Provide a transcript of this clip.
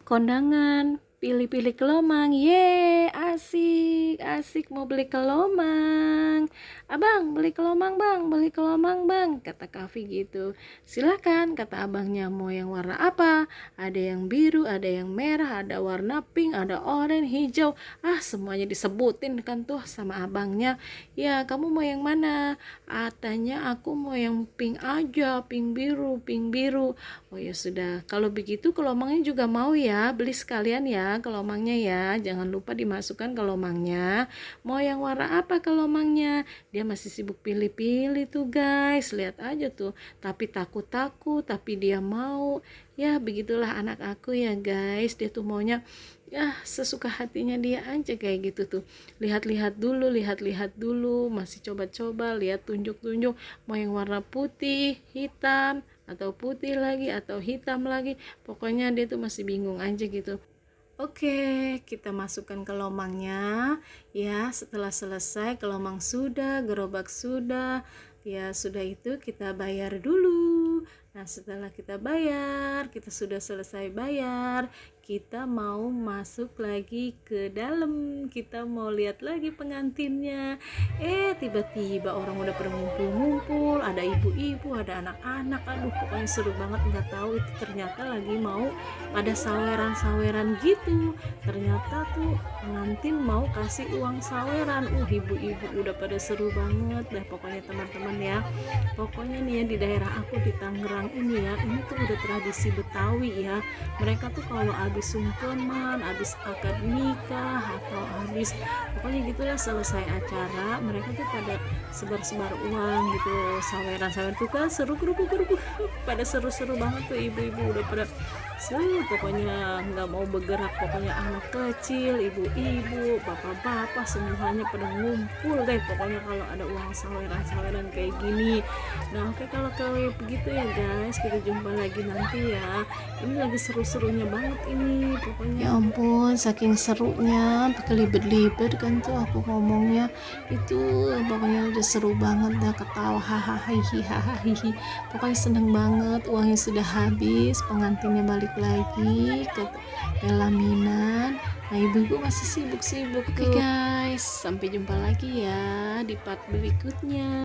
Kondangan, pilih-pilih kelomang. Ye, asik, asik mau beli kelomang. Abang, beli kelomang bang, beli kelomang bang, kata Kavi gitu. Silakan, kata abangnya, mau yang warna apa? Ada yang biru, ada yang merah, ada warna pink, ada oranye, hijau. Semuanya disebutin kan tuh sama abangnya. Ya, kamu mau yang mana? Tanya aku mau yang pink aja, pink biru, pink biru. Oh ya sudah, kalau begitu kelomangnya juga mau ya, beli sekalian ya kelomangnya ya. Jangan lupa dimasukkan kelomangnya. Mau yang warna apa kelomangnya? Dia masih sibuk pilih-pilih tuh guys. Lihat aja tuh. Tapi takut-takut, tapi dia mau. Ya begitulah anak aku ya guys. Dia tuh maunya ya sesuka hatinya dia aja kayak gitu tuh. Lihat-lihat dulu, masih coba-coba, lihat tunjuk-tunjuk mau yang warna putih, hitam, atau putih lagi atau hitam lagi. Pokoknya dia tuh masih bingung aja gitu. Oke, kita masukkan ke lomangnya ya. Setelah selesai kelomang sudah, gerobak sudah ya, sudah itu kita bayar dulu. Nah setelah kita bayar, kita sudah selesai bayar, kita mau masuk lagi ke dalam, kita mau lihat lagi pengantinnya. Tiba-tiba orang udah pada ngumpul-ngumpul, ada ibu-ibu, ada anak-anak. Aduh pokoknya seru banget. Nggak tahu itu ternyata lagi mau ada saweran-saweran gitu. Ternyata tuh pengantin mau kasih uang saweran. Ibu-ibu udah pada seru banget dah pokoknya teman-teman ya. Pokoknya nih ya, di daerah aku di Tangerang ini ya, ini tuh udah tradisi Betawi ya. Mereka tuh kalau habis sungkeman, habis akad nikah, atau habis pokoknya gitulah selesai acara, mereka tuh pada sebar-sebar uang gitu, saweran-saweran tuh kan seru, pada seru-seru banget tuh. Ibu-ibu udah pada seru, pokoknya nggak mau bergerak. Pokoknya anak kecil, ibu-ibu, bapak-bapak, semuanya pada ngumpul deh pokoknya kalau ada uang saweran-saweran kayak gini. Nah oke, kalau kayak begitu ya guys, kita jumpa lagi nanti ya. Ini lagi seru-serunya banget ini pokoknya. Ya ampun, saking serunya kelibet-libet kan tuh aku ngomongnya itu. Pokoknya udah seru banget dah, ketawa hahaha, pokoknya seneng banget. Uangnya sudah habis, pengantinnya balik lagi ke pelaminan. Nah ibu-ibu masih sibuk-sibuk. Oke guys, sampai jumpa lagi ya di part berikutnya.